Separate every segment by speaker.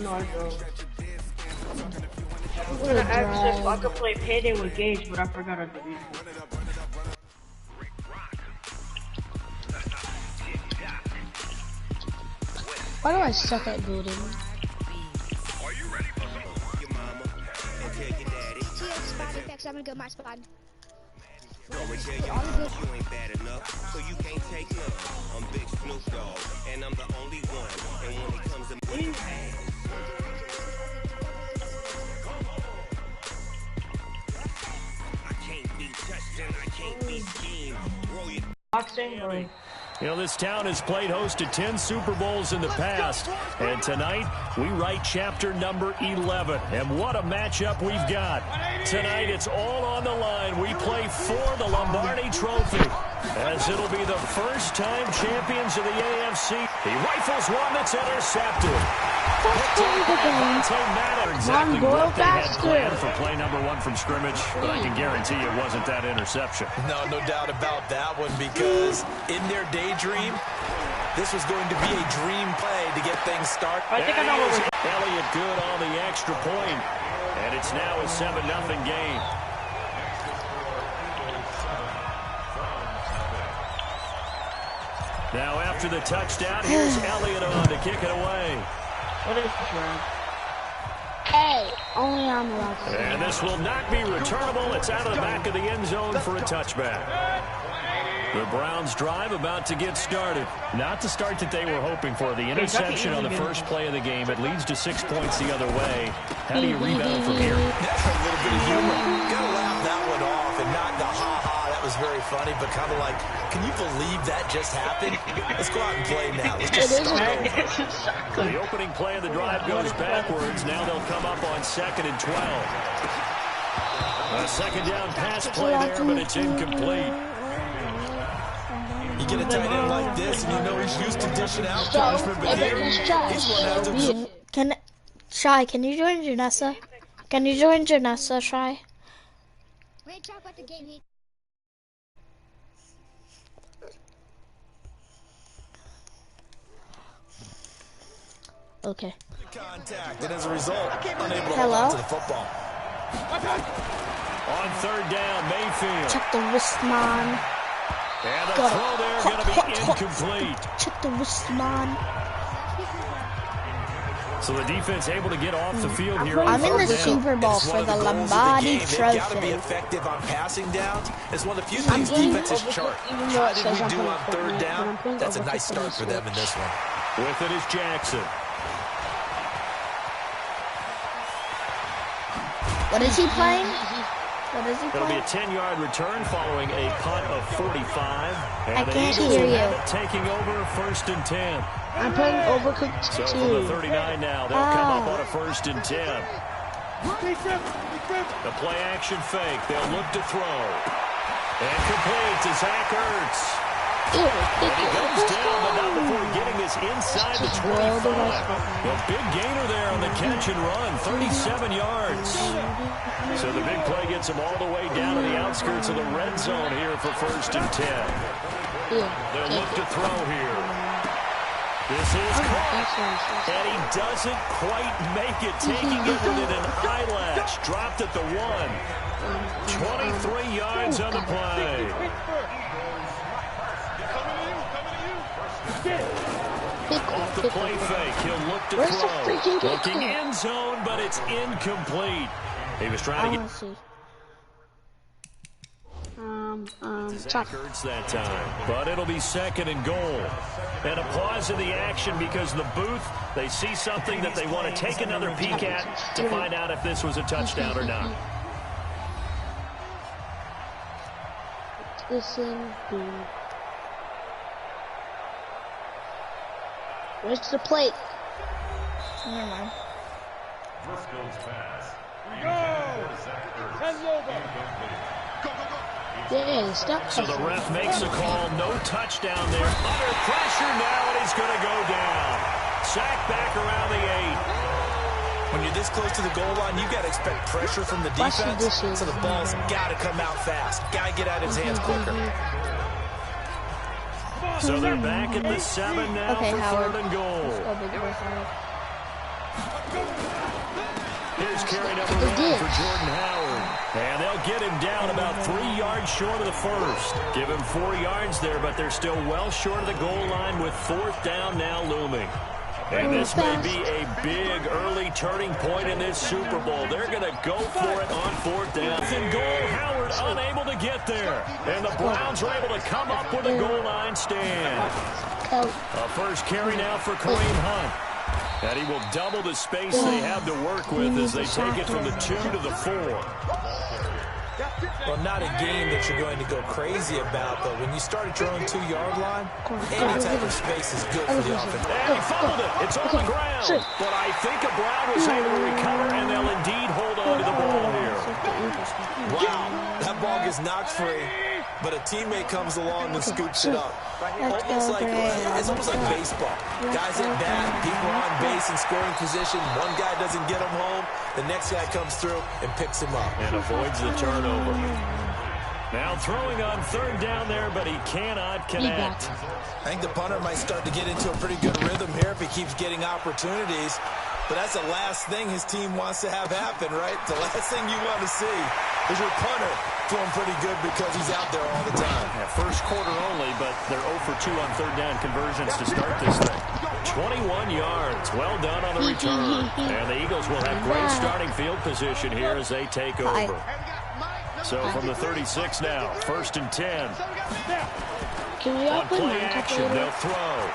Speaker 1: No, I don't. I was gonna ask if I could play Payday with Gage, but I forgot to delete it.
Speaker 2: Why do I suck at building?
Speaker 3: I'm gonna go my spot.
Speaker 4: You ain't bad enough, so you can't take none. I'm Big Snoop Dogg, and I'm the only one. And when it comes to I can't be touched and I can't be schemed.
Speaker 1: Boxing.
Speaker 5: You know, this town has played host to 10 Super Bowls in the past. And tonight, we write chapter number 11. And what a matchup we've got. Tonight, it's all on the line. We play for the Lombardi Trophy, as it'll be the first-time champions of the AFC. He rifles one that's intercepted. Madden. Exactly what they had planned for play number 1 from scrimmage, but I can guarantee it wasn't that interception.
Speaker 6: No doubt about that one, because in their daydream, this was going to be a dream play to get things started.
Speaker 1: I think I know what we're doing.
Speaker 5: Elliott good on the extra point, and it's now a 7-0 game. Now after the touchdown, here's Elliott on to kick it away.
Speaker 1: What is this round?
Speaker 2: Hey, only I'm allowed to.
Speaker 5: And this will not be returnable. It's out of the back of the end zone for a touchback. The Browns drive about to get started. Not the start that they were hoping for. The interception on the first play of the game. It leads to 6 points the other way. How do you rebound from here?
Speaker 6: That's a little bit of humor. Gotta laugh that one off and not the ha-ha. That was very funny, but kind of like, can you believe that just happened? Let's go out and play now. Let's just start over.
Speaker 5: The opening play of the drive goes backwards. Now they'll come up on 2nd and 12. A second down pass play there, but it's incomplete.
Speaker 6: You get a tight end like this, and you know he's used to dishing out punishment, but here, he's one out to...
Speaker 2: Shy, can you join Janessa? Can you join Janessa, Shy?
Speaker 3: Wait, talk about the game.
Speaker 2: Okay.
Speaker 6: Contact, and as a result, unable to
Speaker 2: Hello?
Speaker 6: hold on to the football.
Speaker 5: On 3rd down, Mayfield.
Speaker 2: Check the wrist, man.
Speaker 5: And the throw there going to be incomplete.
Speaker 2: Check the wrist, man.
Speaker 5: So the defense able to get off the field here.
Speaker 2: I'm in the Super Bowl for the Lombardi Trophy.
Speaker 6: Got to be effective on passing downs. It's one of the few things defenses chart. How did we do on 3rd down? That's a nice start for them in this one.
Speaker 5: With it is Jackson.
Speaker 2: What is he playing? What is he
Speaker 5: It'll be
Speaker 2: playing?
Speaker 5: a 10-yard return following a punt of 45. And
Speaker 2: I
Speaker 5: the
Speaker 2: can't
Speaker 5: Eagles
Speaker 2: hear
Speaker 5: will
Speaker 2: you.
Speaker 5: have it taking over 1st and 10.
Speaker 1: I'm playing Overcooked
Speaker 5: So
Speaker 1: 2.
Speaker 5: from the 39 now, they'll come up on a 1st and 10. The play action fake. They'll look to throw. And complete to Zach Ertz. And he goes down, but not before getting this inside the 25. A big gainer there on the catch and run, 37 yards. So the big play gets him all the way down to the outskirts of the red zone here for 1st and 10. They'll look to throw here. This is caught, and he doesn't quite make it, taking it within an eyelash. Dropped at the 1. 23 yards on the play. Off the play fake, he'll look to throw. Looking end zone, but it's incomplete. He was trying to get Zach Ertz that time, but it'll be 2nd and goal. And a pause in the action because the booth, they see something that they want to take another peek at to find out if this was a touchdown or not.
Speaker 2: Where's the plate? Never mind. Yeah, stop.
Speaker 5: So the ref makes a call, no touchdown there. Under pressure now, and he's going to go down. Sack back around the 8.
Speaker 6: When you're this close to the goal line, you got to expect pressure from the defense. So the ball's got to come out fast. Got to get out of his hands quicker.
Speaker 5: So they're back at the 7 now for
Speaker 2: Howard.
Speaker 5: 3rd and goal.
Speaker 2: Let's go, big boy, Howard.
Speaker 5: Here's carry number 1 for Jordan Howard. And they'll get him down about 3 yards short of the first. Give him 4 yards there, but they're still well short of the goal line with 4th down now looming. And this may be a big early turning point in this Super Bowl. They're going to go for it on 4th down. And goal, Howard unable to get there. And the Browns are able to come up with a goal line stand. A first carry now for Kareem Hunt. And he will double the space they have to work with as they take it from the 2 to the 4.
Speaker 6: Well, not a game that you're going to go crazy about, but when you start at your own 2-yard line, any type of space is good for the offense.
Speaker 5: And he fumbled it. It's on the ground. But I think a Brown was able to recover, and they'll indeed hold on to the ball here.
Speaker 6: Wow, that ball gets knocked free, but a teammate comes along and scoops it up. It's almost like baseball. Guys at bat, people are on base in scoring position. One guy doesn't get him home. The next guy comes through and picks him up.
Speaker 5: And avoids the turnover. Now throwing on 3rd down there, but he cannot connect.
Speaker 6: I think the punter might start to get into a pretty good rhythm here if he keeps getting opportunities. But that's the last thing his team wants to have happen, right? The last thing you want to see is your punter doing pretty good because he's out there all the time.
Speaker 5: Yeah, first quarter only, but they're 0 for 2 on 3rd down conversions to start this thing. 21 yards. Well done on the return. And the Eagles will have great starting field position here as they take over. So from the 36 now, 1st and 10. On play action, they'll throw.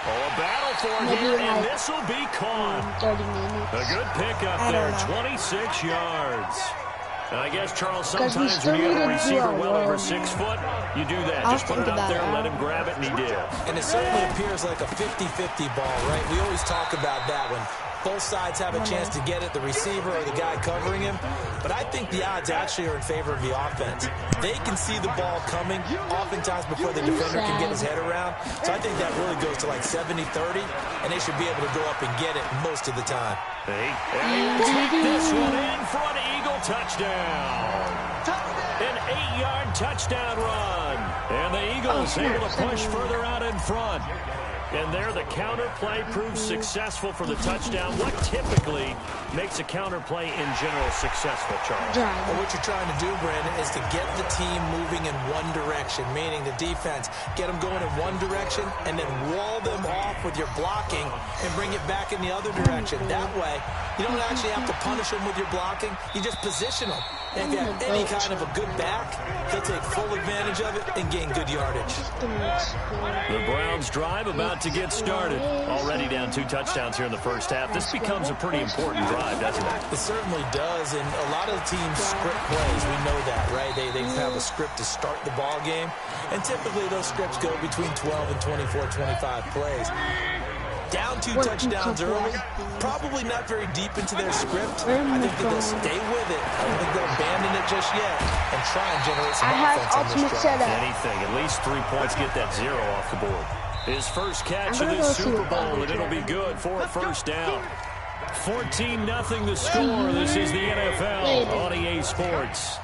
Speaker 5: Oh, a battle for it here, and this will be caught.
Speaker 2: 30 minutes.
Speaker 5: A good pickup there, 26 yards. And I guess, Charles, sometimes when you have a receiver well over 6 foot, you do that. Just put it out there and let him grab it, and he did.
Speaker 6: And it certainly appears like a 50-50 ball, right? We always talk about that when both sides have a chance to get it, the receiver or the guy covering him. But I think the odds actually are in favor of the offense. They can see the ball coming oftentimes before the defender can get his head around. So I think that really goes to like 70-30, and they should be able to go up and get it most of the time.
Speaker 5: And he'll take this one in for an Eagle touchdown. An 8-yard touchdown run. And the Eagles able to push further out in front. And there the counter play proves successful for the touchdown. What typically makes a counter play in general successful, Charles?
Speaker 6: Well, what you're trying to do, Brandon, is to get the team moving in one direction, meaning the defense, get them going in one direction and then wall them off with your blocking and bring it back in the other direction. That way, you don't actually have to punish them with your blocking. You just position them. And if you have any kind of a good back, they'll take full advantage of it and gain good yardage.
Speaker 5: The Browns drive about to get started. Already down 2 touchdowns here in the first half. This becomes a pretty important drive, doesn't it?
Speaker 6: It certainly does, and a lot of the teams script plays. We know that, right? They have a script to start the ball game, and typically those scripts go between 12 and 24, 25 plays. Down 2 touchdowns early, probably not very deep into their script. I think that they'll stay with it. I don't think they'll abandon it just yet and try and generate some offense on this drive.
Speaker 5: Anything, at least 3 points, get that 0 off the board. His first catch of this Super Bowl, and it'll be good for a first down. 14-0 the score. This is the NFL on EA Sports.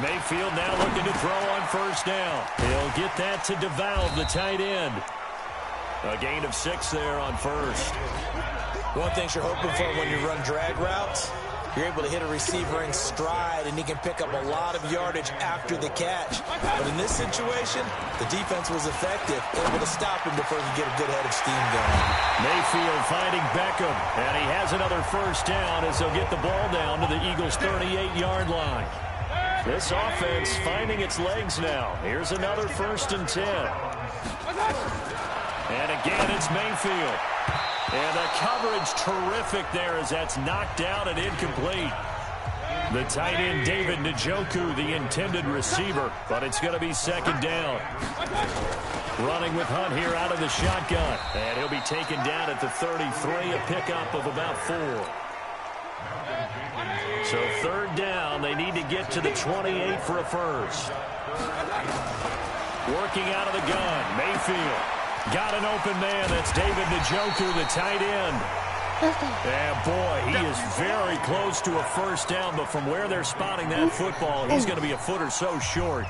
Speaker 5: Mayfield now looking to throw on first down. He'll get that to DeValve, the tight end. A gain of 6 there on first.
Speaker 6: One thing you're hoping for when you run drag routes, you're able to hit a receiver in stride, and he can pick up a lot of yardage after the catch. But in this situation, the defense was effective, able to stop him before he could get a good head of steam going.
Speaker 5: Mayfield finding Beckham, and he has another first down as they'll get the ball down to the Eagles' 38-yard line. This offense finding its legs now. Here's another 1st and 10. And again, it's Mayfield. And the coverage terrific there as that's knocked down and incomplete. The tight end, David Njoku, the intended receiver, but it's going to be 2nd down. Running with Hunt here out of the shotgun. And he'll be taken down at the 33, a pickup of about 4. So 3rd down, they need to get to the 28 for a first. Working out of the gun, Mayfield. Got an open man, that's David Njoku, the tight end. And boy, he is very close to a first down, but from where they're spotting that football, he's going to be a foot or so short.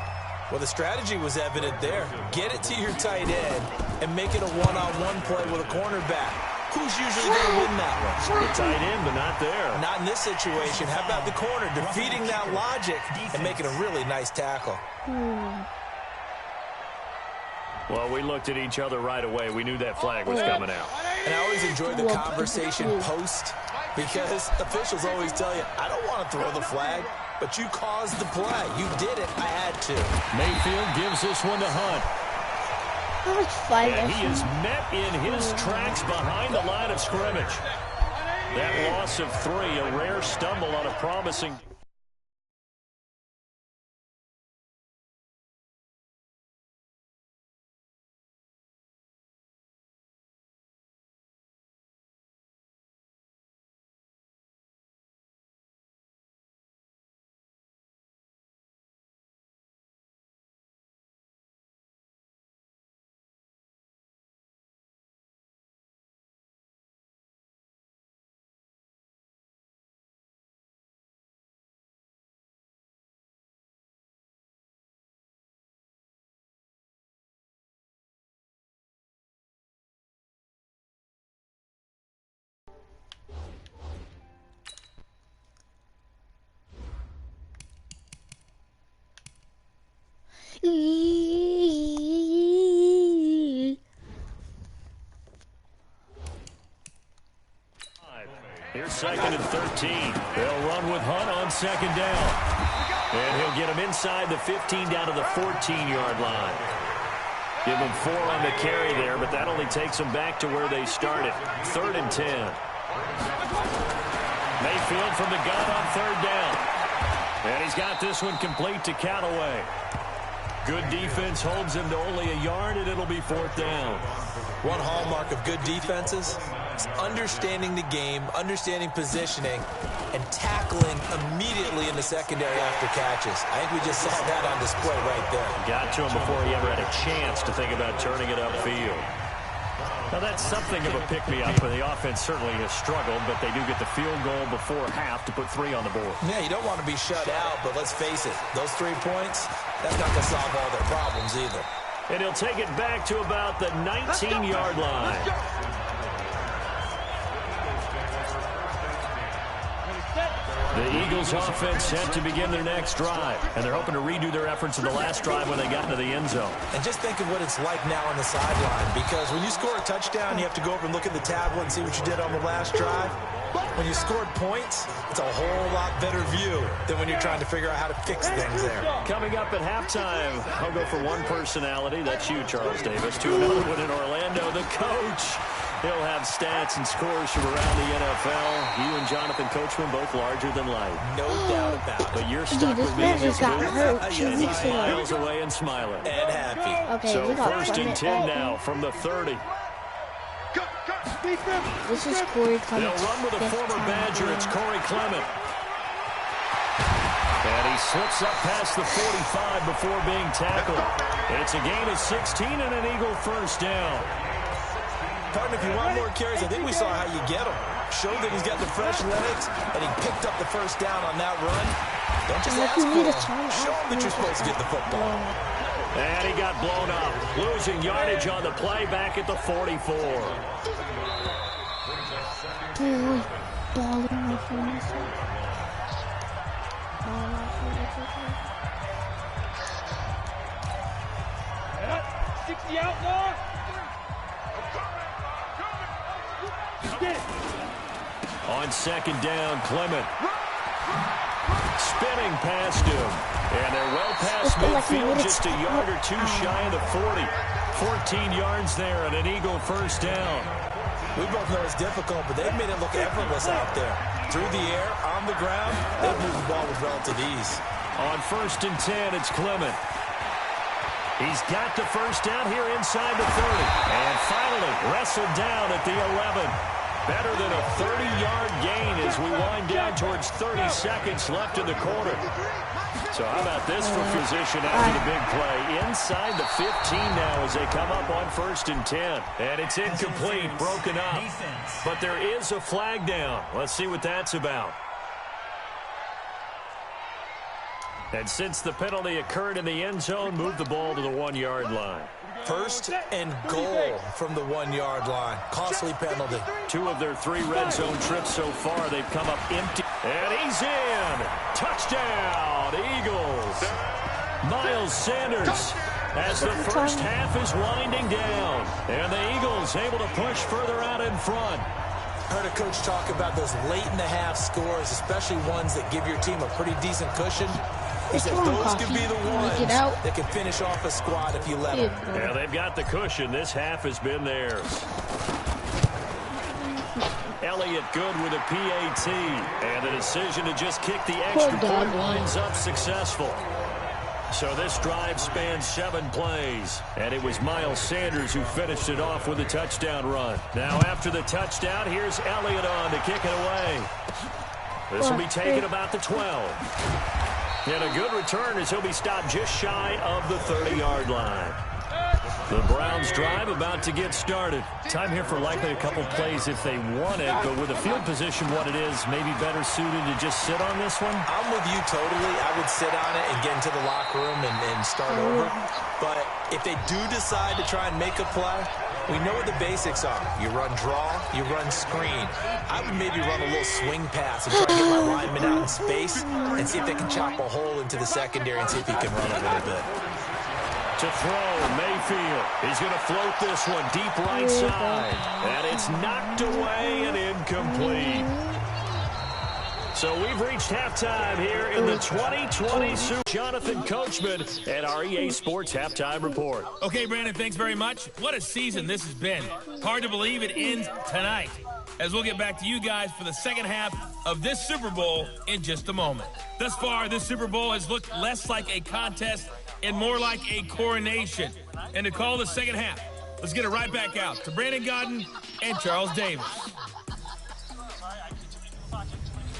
Speaker 6: Well, the strategy was evident there. Get it to your tight end and make it a one-on-one play with a cornerback. Who's usually going to win that one?
Speaker 5: The tight end, but not there.
Speaker 6: Not in this situation. How about the corner defeating that logic and making a really nice tackle?
Speaker 5: Well, we looked at each other right away. We knew that flag was coming out.
Speaker 6: And I always enjoy the conversation post because officials always tell you, I don't want to throw the flag, but you caused the play. You did it. I had to.
Speaker 5: Mayfield gives this one to Hunt. And he is met in his tracks behind the line of scrimmage. That loss of 3, a rare stumble on a promising... Here's 2nd and 13. They'll run with Hunt on 2nd down. And he'll get him inside the 15 down to the 14-yard line. Give him 4 on the carry there, but that only takes them back to where they started. 3rd and 10. Mayfield from the gun on 3rd down. And he's got this one complete to Callaway. Good defense holds him to only a yard, and it'll be 4th down.
Speaker 6: One hallmark of good defenses is understanding the game, understanding positioning, and tackling immediately in the secondary after catches. I think we just saw that on display right there.
Speaker 5: Got to him before he ever had a chance to think about turning it upfield. Now, that's something of a pick-me-up, and the offense certainly has struggled, but they do get the field goal before half to put 3 on the board.
Speaker 6: Yeah, you don't want to be shut out, but let's face it, those 3 points, that's not going to solve all their problems either.
Speaker 5: And he'll take it back to about the 19-yard line. The Eagles offense set to begin their next drive, and they're hoping to redo their efforts in the last drive when they got into the end zone.
Speaker 6: And just think of what it's like now on the sideline, because when you score a touchdown, you have to go over and look at the tablet and see what you did on the last drive. When you scored points, it's a whole lot better view than when you're trying to figure out how to fix things there.
Speaker 5: Coming up at halftime, I'll go for one personality. That's you, Charles Davis. To another one in Orlando, the coach. He'll have stats and scores from around the NFL. You and Jonathan Coachman both larger than life.
Speaker 6: No doubt about it.
Speaker 5: But you're stuck with me in this
Speaker 2: got hurt
Speaker 5: booth.
Speaker 2: 2 weeks ago.
Speaker 5: Miles away and smiling.
Speaker 6: And happy.
Speaker 2: Okay,
Speaker 5: So
Speaker 2: we got
Speaker 5: 1st and 10 now from the 30.
Speaker 2: This is Corey Clement.
Speaker 5: They'll run with a former Badger. It's Corey Clement. And he slips up past the 45 before being tackled. It's a gain of 16 and an Eagle 1st down.
Speaker 6: Partner, if you want more carries, I think we saw how you get him. Showed that he's got the fresh legs, and he picked up the 1st down on that run. Don't just ask for him. Show him that you're supposed to get the football.
Speaker 5: And he got blown up. Losing yardage on the play back at the 44.
Speaker 2: Boy, balling my phone.
Speaker 7: 60 out more.
Speaker 5: On 2nd down, Clement. Spinning past him. And they're well past midfield, just a yard or 2 shy of the 40. 14 yards there and an Eagle 1st down.
Speaker 6: We both know it's difficult, but they've made it look effortless out there. Through the air, on the ground, they've moved the ball with relative ease.
Speaker 5: On 1st and 10, it's Clement. He's got the 1st down here inside the 30. And finally wrestled down at the 11. Better than a 30-yard gain as we wind down towards 30 seconds left in the quarter. So how about this for position after the big play? Inside the 15 now as they come up on 1st and 10. And it's incomplete, broken up. But there is a flag down. Let's see what that's about. And since the penalty occurred in the end zone, move the ball to the 1-yard line.
Speaker 6: First and goal from the 1-yard line. Costly penalty.
Speaker 5: 2 of their 3 red zone trips so far, they've come up empty. And he's in. Touchdown, Eagles. Miles Sanders as the first half is winding down. And the Eagles able to push further out in front.
Speaker 6: Heard a coach talk about those late-in-the-half scores, especially ones that give your team a pretty decent cushion. He said those could be the ones that can finish off a squad if you let them.
Speaker 5: Yeah, they've got the cushion. This half has been theirs. Elliott good with a PAT. And the decision to just kick the extra point winds up successful. So this drive spans 7 plays. And it was Miles Sanders who finished it off with a touchdown run. Now after the touchdown, here's Elliott on to kick it away. This will be taken about the 12. And a good return as he'll be stopped just shy of the 30-yard line. The Browns drive about to get started. Time here for likely a couple plays if they want it, but with the field position what it is, maybe better suited to just sit on this one?
Speaker 6: I'm with you totally. I would sit on it and get into the locker room and start over. But if they do decide to try and make a play, we know what the basics are. You run draw, you run screen. I would maybe run a little swing pass and try to get my lineman out in space and see if they can chop a hole into the secondary and see if he can run a little bit.
Speaker 5: To throw, Mayfield. He's going to float this one deep right side. And it's knocked away and incomplete. So we've reached halftime here in the 2020 Super. Jonathan Coachman at our EA Sports Halftime Report.
Speaker 8: Okay, Brandon, thanks very much. What a season this has been. Hard to believe it ends tonight, as we'll get back to you guys for the second half of this Super Bowl in just a moment. Thus far, this Super Bowl has looked less like a contest and more like a coronation. And to call the second half, let's get it right back out to Brandon Godden and Charles Davis.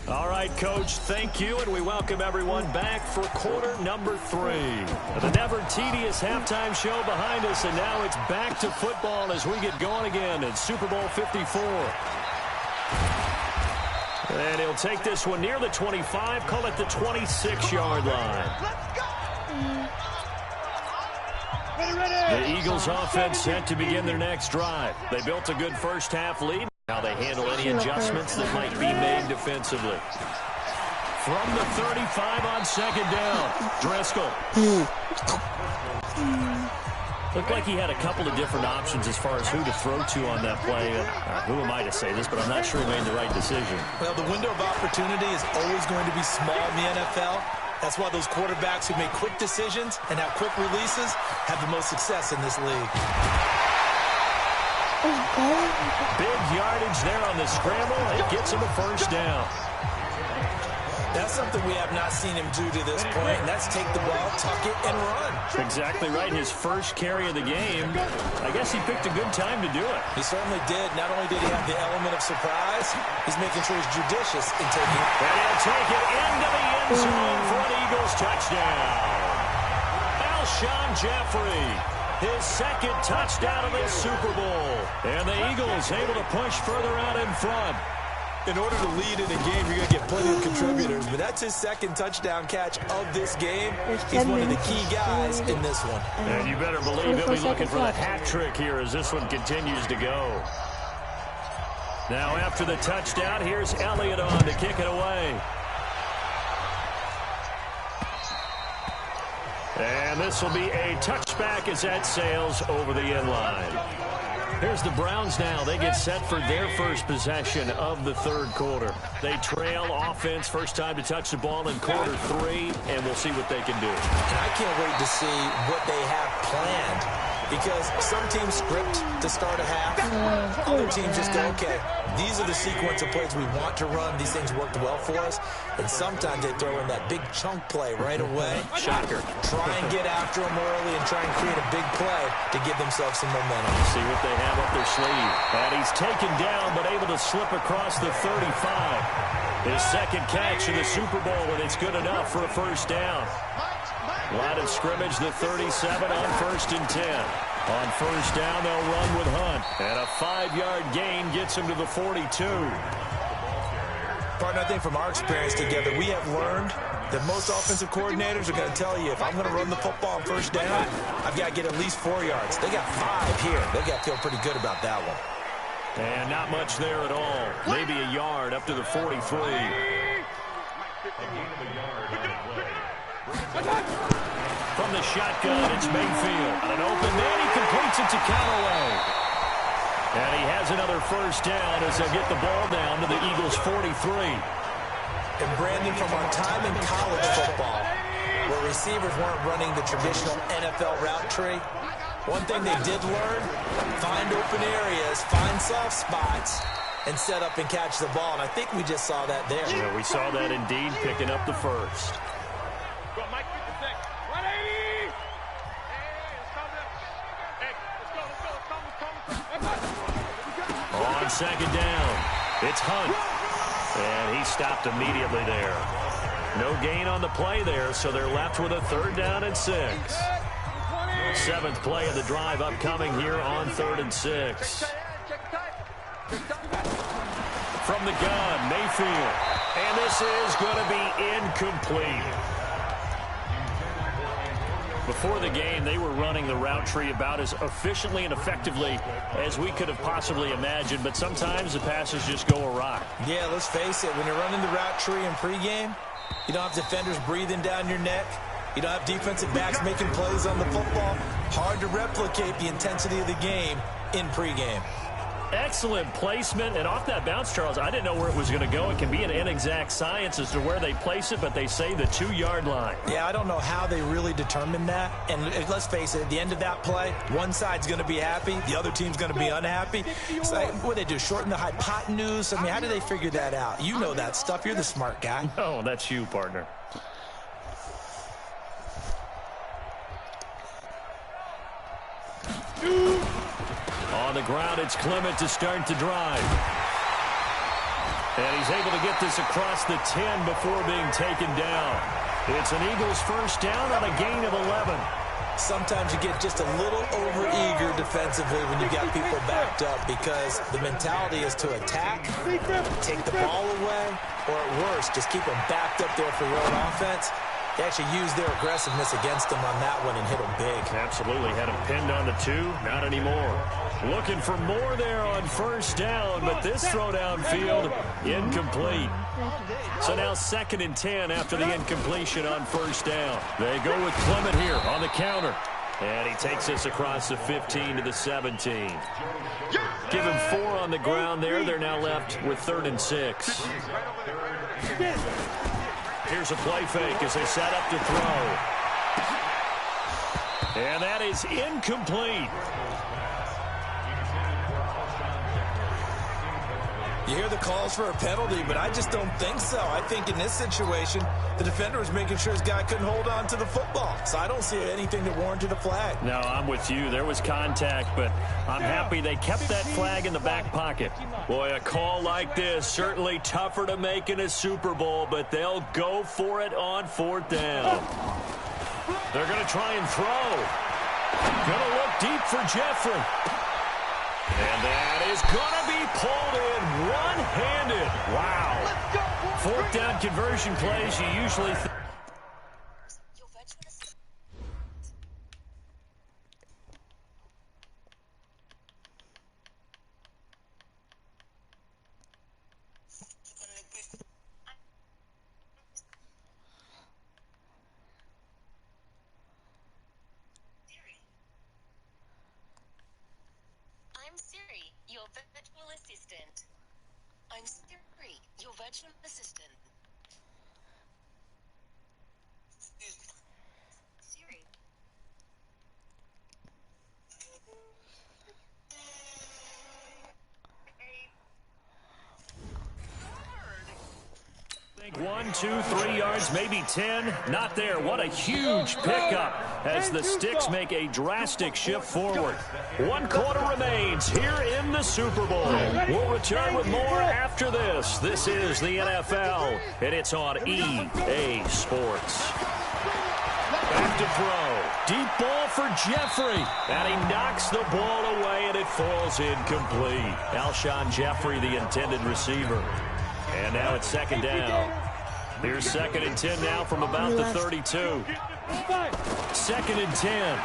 Speaker 5: All right, Coach, thank you, and we welcome everyone back for quarter number 3. The never tedious halftime show behind us, and now it's back to football as we get going again in Super Bowl 54. And he'll take this one near the 25, call it the 26-yard line. The Eagles offense set to begin their next drive. They built a good first half lead. How they handle any adjustments that might be made defensively. From the 35 on second down, Driscoll. Looked like he had a couple of different options as far as who to throw to on that play. Who am I to say this, but I'm not sure he made the right decision.
Speaker 6: Well, the window of opportunity is always going to be small in the NFL. That's why those quarterbacks who make quick decisions and have quick releases have the most success in this league.
Speaker 5: Big yardage there on the scramble. It gets him a first down.
Speaker 6: That's something we have not seen him do to this point, and that's take the ball, tuck it, and run.
Speaker 5: Exactly right. His first carry of the game. I guess he picked a good time to do it.
Speaker 6: He certainly did. Not only did he have the element of surprise, he's making sure he's judicious in taking it.
Speaker 5: And he'll take it into the end zone for an Eagles touchdown. Alshon Jeffrey. His second touchdown of this Super Bowl. And the Eagles able to push further out in front.
Speaker 6: In order to lead in a game, you're going to get plenty of contributors, but that's his second touchdown catch of this game. He's one of the key guys in this one.
Speaker 5: And you better believe he'll be looking for the hat trick here as this one continues to go. Now after the touchdown, here's Elliott on to kick it away. And this will be a touchback as that sails over the end line. Here's the Browns now. They get set for their first possession of the third quarter. They trail offense, first time to touch the ball in quarter 3, and we'll see what they can do.
Speaker 6: And I can't wait to see what they have planned, because some teams script to start a half. Other teams just go, okay, these are the sequence of plays we want to run. These things worked well for us. And sometimes they throw in that big chunk play right away.
Speaker 5: Shocker.
Speaker 6: Try and get after them early and try and create a big play to give themselves some momentum.
Speaker 5: See what they have up their sleeve. And he's taken down, but able to slip across the 35. His second catch in the Super Bowl, and it's good enough for a first down. Line of scrimmage, the 37 on 1st and 10. On first down, they'll run with Hunt. And a 5-yard gain gets him to the 42.
Speaker 6: Partner, I think from our experience together, we have learned that most offensive coordinators are going to tell you, if I'm going to run the football on first down, I've got to get at least 4 yards. They got 5 here. They got to feel pretty good about that one.
Speaker 5: And not much there at all. Maybe a yard up to the 43. From the shotgun, it's Mayfield. An open man, he completes it to Callaway. And he has another first down as they'll get the ball down to the Eagles' 43.
Speaker 6: And Brandon, from our time in college football, where receivers weren't running the traditional NFL route tree, one thing they did learn, find open areas, find soft spots, and set up and catch the ball. And I think we just saw that there.
Speaker 5: Yeah, we saw that indeed, picking up the first. On second down, it's Hunt. And he stopped immediately there. No gain on the play there, so they're left with a 3rd down and 6. 7th play of the drive upcoming here on 3rd and 6. From the gun, Mayfield. And this is going to be incomplete. Before the game, they were running the route tree about as efficiently and effectively as we could have possibly imagined, but sometimes the passes just go awry.
Speaker 6: Yeah, let's face it, when you're running the route tree in pregame, you don't have defenders breathing down your neck. You don't have defensive backs making plays on the football. Hard to replicate the intensity of the game in pregame.
Speaker 5: Excellent placement, and off that bounce, Charles, I didn't know where it was going to go. It can be an inexact science as to where they place it, but they say the 2-yard line.
Speaker 6: Yeah, I don't know how they really determined that. And let's face it, at the end of that play, one side's going to be happy, the other team's going to be unhappy. It's like, what do they do, shorten the hypotenuse? I mean, how do they figure that out? You know that stuff. You're the smart guy.
Speaker 5: No, that's you, partner. On the ground, it's Clement to start the drive. And he's able to get this across the 10 before being taken down. It's an Eagles first down on a gain of 11.
Speaker 6: Sometimes you get just a little over-eager defensively when you got people backed up because the mentality is to attack, take the ball away, or at worst, just keep them backed up there for your own offense. They actually used their aggressiveness against them on that one and hit them big.
Speaker 5: Absolutely. Had him pinned on the 2. Not anymore. Looking for more there on first down, but this throw downfield, incomplete. So now 2nd and 10 after the incompletion on first down. They go with Clement here on the counter. And he takes this across the 15 to the 17. Give him 4 on the ground there. They're now left with 3rd and 6. Here's a play fake as they set up to throw. And that is incomplete.
Speaker 6: You hear the calls for a penalty, but I just don't think so. I think in this situation, the defender was making sure his guy couldn't hold on to the football. So I don't see anything that warranted a flag.
Speaker 5: No, I'm with you. There was contact, but I'm happy they kept that flag in the back pocket. Boy, a call like this, certainly tougher to make in a Super Bowl, but they'll go for it on 4th down. They're going to try and throw. Going to look deep for Jeffrey. And that is going to be pulled in one-handed. Wow. 4th down conversion plays you usually
Speaker 9: virtual assistant. Siri.
Speaker 5: Think 1, 2, 3 yards, maybe 10. Not there. What a huge pickup as the Sticks make a drastic shift forward. 1 quarter remains here in the Super Bowl. We'll return with more after this. This is the NFL, and it's on EA Sports. Back to throw. Deep ball for Jeffrey. And he knocks the ball away, and it falls incomplete. Alshon Jeffrey, the intended receiver. And now it's second down. Here's second and 10 now from about the 32. Second and 10.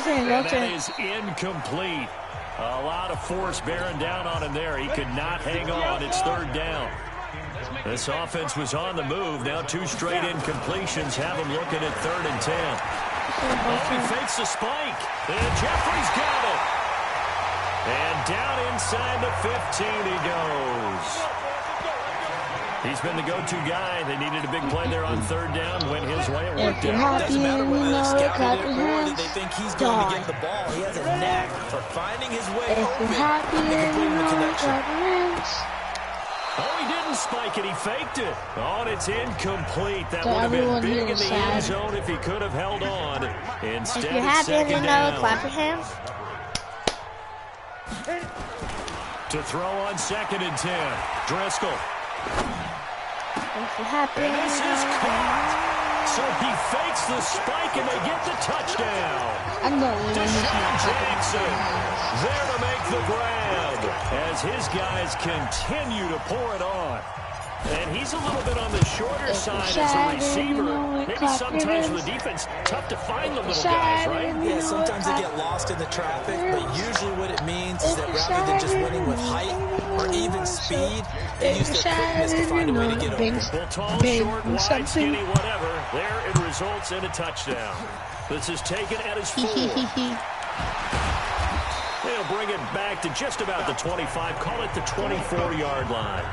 Speaker 5: And that is incomplete. A lot of force bearing down on him there. He could not hang on. It's third down. This offense was on the move. Now 2 straight incompletions have him looking at third and 10. Oh, he fakes the spike. And Jeffrey's got it. And down inside the 15 he goes. He's been the go-to guy. They needed a big play there on third down. Went his way. It worked out.
Speaker 6: It doesn't matter whether they scouted it or did they think he's going to get the ball. He has a knack for finding his way open and completing the connection.
Speaker 5: Oh, he didn't spike it. He faked it. Oh, and it's incomplete. That would have been big in the end zone if he could have held on. Instead,
Speaker 2: if you're happy, clap your hands.
Speaker 5: To throw on second and 10. Driscoll.
Speaker 2: If you're happy,
Speaker 5: and this is caught. So he fakes the spike and they get the touchdown. Deshaun Jackson there to make the grab as his guys continue to pour it on. And he's a little bit on the shorter side as a receiver. Maybe sometimes with the defense, tough to find the little guys, right?
Speaker 6: Yeah, sometimes they get lost in the traffic, but usually what it means is that rather than just winning with height or even speed, they use their quickness to find a way to get over.
Speaker 5: Well, tall, short, wide, skinny, whatever. There it results in a touchdown. This is taken at his 4. They'll bring it back to just about the 25. Call it the 24-yard line.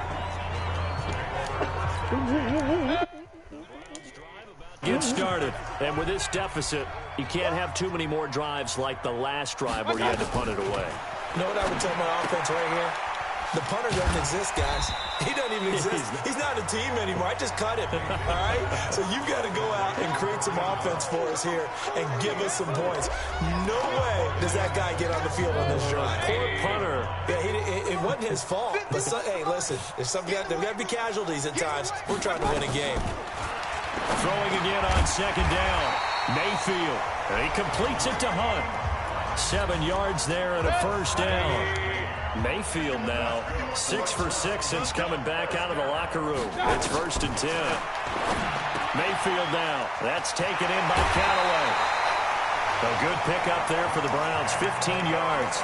Speaker 5: Get started, and with this deficit, you can't have too many more drives like the last drive where you had to punt it away.
Speaker 6: You know what I would tell my offense right here? The punter doesn't exist, guys. He doesn't even exist. He's not a team anymore. I just cut him, all right? So you've got to go out and create some offense for us here and give us some points. No way does that guy get on the field on this drive.
Speaker 5: Poor punter.
Speaker 6: Yeah, it wasn't his fault. But, hey, listen, there's got to be casualties at times. We're trying to win a game.
Speaker 5: Throwing again on second down. Mayfield. He completes it to Hunt. 7 yards there and a first down. Mayfield now 6 for 6 since coming back out of the locker room. It's first and 10. Mayfield now. That's taken in by Callaway. A good pickup there for the Browns. 15 yards.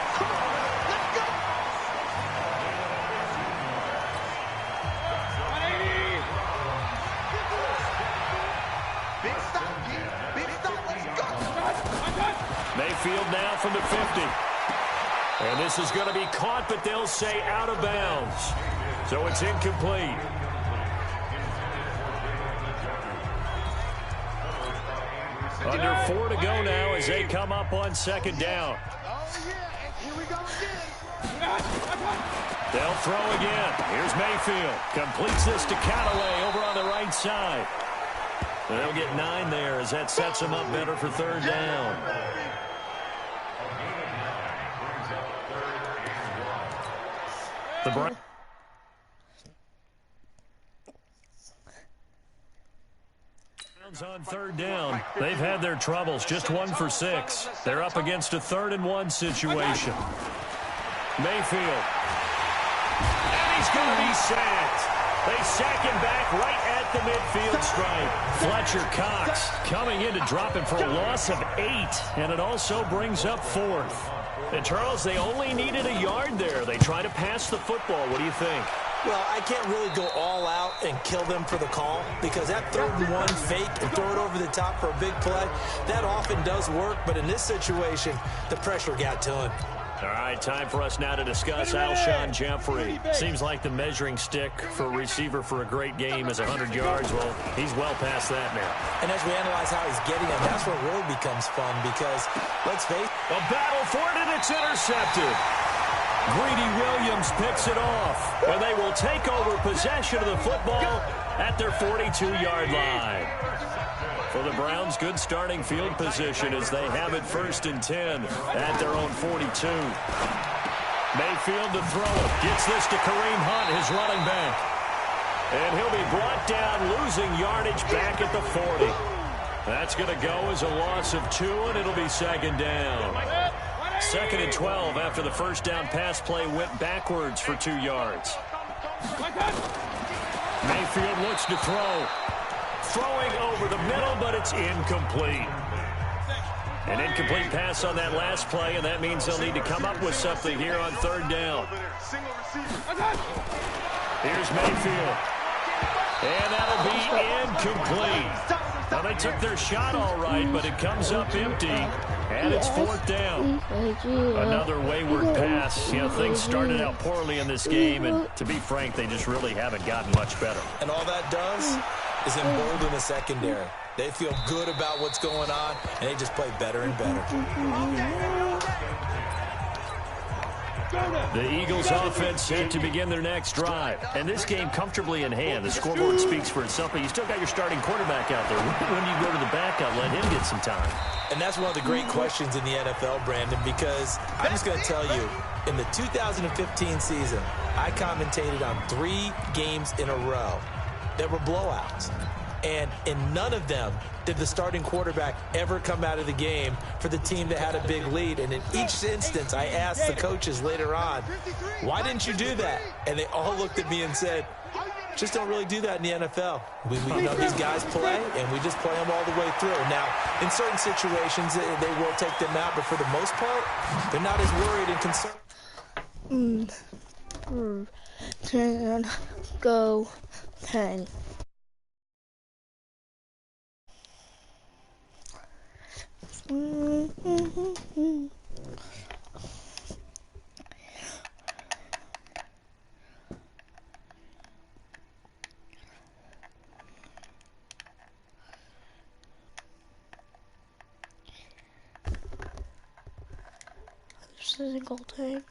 Speaker 5: Mayfield now from the 50. And this is going to be caught, but they'll say out of bounds. So it's incomplete. Under 4 to go now as they come up on second down. They'll throw again. Here's Mayfield. Completes this to Callaway over on the right side. They'll get 9 there as that sets them up better for third down. The Browns on third down. They've had their troubles. Just 1 for 6. They're up against a 3rd and 1 situation. Mayfield. And he's going to be sacked. They sack him back right at the midfield stripe. Fletcher Cox coming in to drop him for a loss of 8. And it also brings up 4th. And, Charles, they only needed a yard there. They try to pass the football. What do you think?
Speaker 6: Well, I can't really go all out and kill them for the call because that 3rd and 1 fake and throw it over the top for a big play, that often does work. But in this situation, the pressure got to him.
Speaker 5: All right, time for us now to discuss Alshon Jeffrey. Seems like the measuring stick for a receiver for a great game is 100 yards. Well, he's well past that now.
Speaker 6: And as we analyze how he's getting them, that's where it really becomes fun because, let's face it.
Speaker 5: A battle for it, and it's intercepted. Greedy Williams picks it off, and they will take over possession of the football at their 42-yard line. For the Browns, good starting field position as they have it 1st and 10 at their own 42. Mayfield to throw it. Gets this to Kareem Hunt, his running back. And he'll be brought down, losing yardage back at the 40. That's going to go as a loss of 2, and it'll be second down. 2nd and 12 after the first down pass play went backwards for 2 yards. Mayfield looks to throw. Throwing over the middle, but it's incomplete. An incomplete pass on that last play, and that means they'll need to come up with something here on third down. Here's Mayfield. And that'll be incomplete. Now, they took their shot all right, but it comes up empty, and it's fourth down. Another wayward pass. You know, things started out poorly in this game, and to be frank, they just really haven't gotten much better.
Speaker 6: And all that does is embolden the secondary. They feel good about what's going on, and they just play better and better.
Speaker 5: The Eagles offense set to begin their next drive. And this game comfortably in hand. The scoreboard speaks for itself, but you still got your starting quarterback out there. When do you go to the backup, let him get some time?
Speaker 6: And that's one of the great questions in the NFL, Brandon, because I'm just going to tell you, in the 2015 season, I commentated on 3 games in a row that were blowouts. And in none of them did the starting quarterback ever come out of the game for the team that had a big lead. And in each instance, I asked the coaches later on, why didn't you do that? And they all looked at me and said, just don't really do that in the NFL. We know these guys play, and we just play them all the way through. Now, in certain situations, they will take them out, but for the most part, they're not as worried and concerned.
Speaker 2: 10, go, 10. Single time.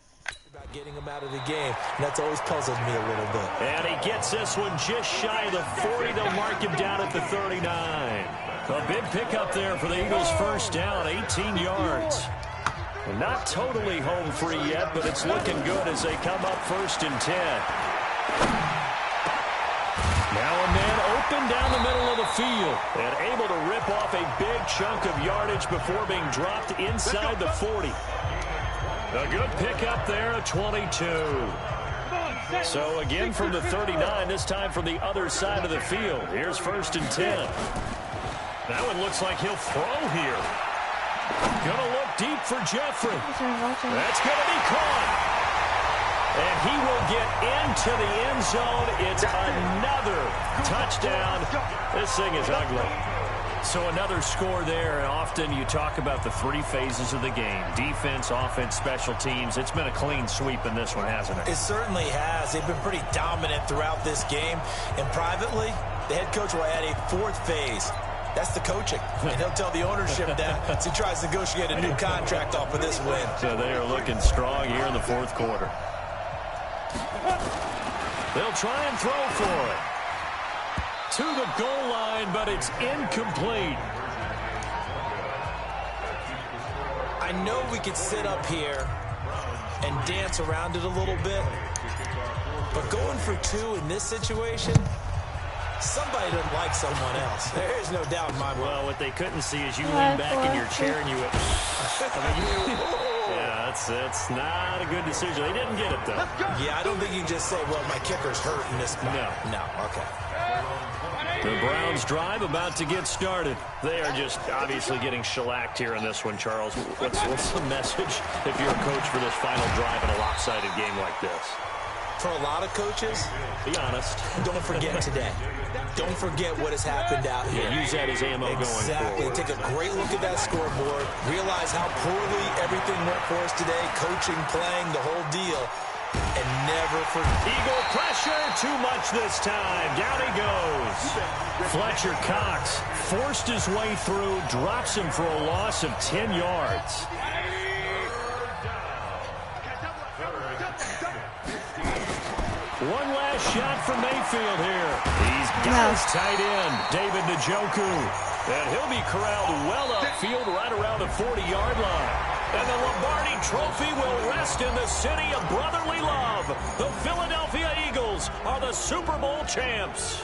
Speaker 6: About getting him out of the game, and that's always puzzled me a little bit.
Speaker 5: And he gets this one just shy of the 40. They'll mark him down at the 39. A big pickup there for the Eagles' first down, 18 yards. Not totally home free yet, but it's looking good as they come up first and 10. Now a man open down the middle of the field and able to rip off a big chunk of yardage before being dropped inside the 40. A good pickup there at 22. So again from the 39, this time from the other side of the field. Here's first and 10. That one looks like he'll throw here. Gonna look deep for Jeffrey. That's gonna be caught. And he will get into the end zone. It's another touchdown. This thing is ugly. So another score there, and often you talk about the 3 phases of the game. Defense, offense, special teams. It's been a clean sweep in this one, hasn't it?
Speaker 6: It certainly has. They've been pretty dominant throughout this game. And privately, the head coach will add a 4th phase. That's the coaching. And he'll tell the ownership that as he tries to negotiate a new contract off of this win.
Speaker 5: So they are looking strong here in the 4th quarter. They'll try and throw for it. To the goal line, but it's incomplete.
Speaker 6: I know we could sit up here and dance around it a little bit, but going for 2 in this situation, somebody doesn't like someone else. There is no doubt in my mind.
Speaker 5: Well, what they couldn't see is you lean back in your chair and you went, yeah, that's not a good decision. They didn't get it, though.
Speaker 6: Yeah, I don't think you can just say, well, my kicker's hurt in this. No, okay.
Speaker 5: The Browns drive about to get started. They are just obviously getting shellacked here in this one, Charles. What's the message if you're a coach for this final drive in a lopsided game like this?
Speaker 6: For a lot of coaches,
Speaker 5: be honest,
Speaker 6: don't forget today. Don't forget what has happened out here.
Speaker 5: Yeah, use that as ammo going forward.
Speaker 6: Take a great look at that scoreboard. Realize how poorly everything went for us today. Coaching, playing, the whole deal. And never forget.
Speaker 5: Eagle pressure, too much this time. Down he goes. Fletcher Cox forced his way through, drops him for a loss of 10 yards. One last shot from Mayfield here. He's got his tight end, David Njoku. And he'll be corralled well upfield right around the 40-yard line. And the Lombardi Trophy will rest in the city of brotherly love. The Philadelphia Eagles are the Super Bowl champs.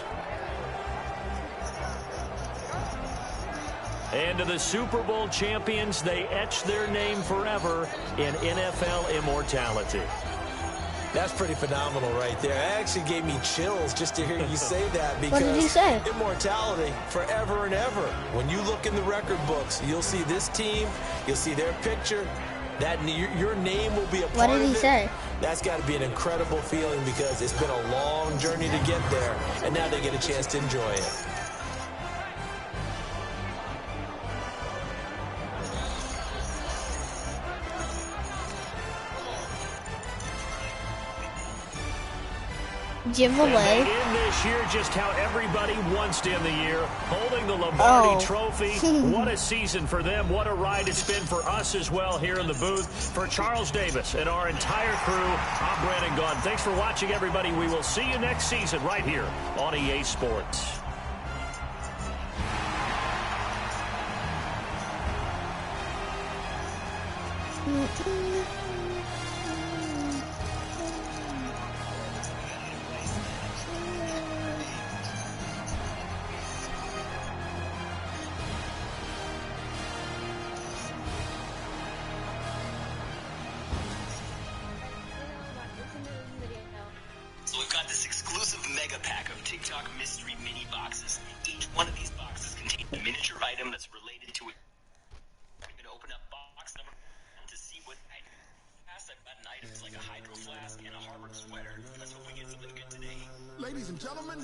Speaker 5: And to the Super Bowl champions, they etch their name forever in NFL immortality.
Speaker 6: That's pretty phenomenal right there. It actually gave me chills just to hear you say that because
Speaker 2: What did he say?
Speaker 6: immortality forever and ever. When you look in the record books, you'll see this team, you'll see their picture. That your name will be a part of it.
Speaker 2: What did he say?
Speaker 6: That's got to be an incredible feeling because it's been a long journey to get there, and now they get a chance to enjoy it.
Speaker 2: Giveaway.
Speaker 5: And they end this year just how everybody wants to end the year, holding the Lombardi Trophy. What a season for them. What a ride it's been for us as well here in the booth. For Charles Davis and our entire crew, I'm Brandon Gaudin. Thanks for watching, everybody. We will see you next season right here on EA Sports.
Speaker 10: So we've got this exclusive mega pack of TikTok mystery mini boxes. Each one of these boxes contains a miniature item that's related to it. We're going to open up box number 1 to see what item. Last I've got an items like a hydro flask and a Harvard sweater. Let's hope we get something good today.
Speaker 11: Ladies and gentlemen,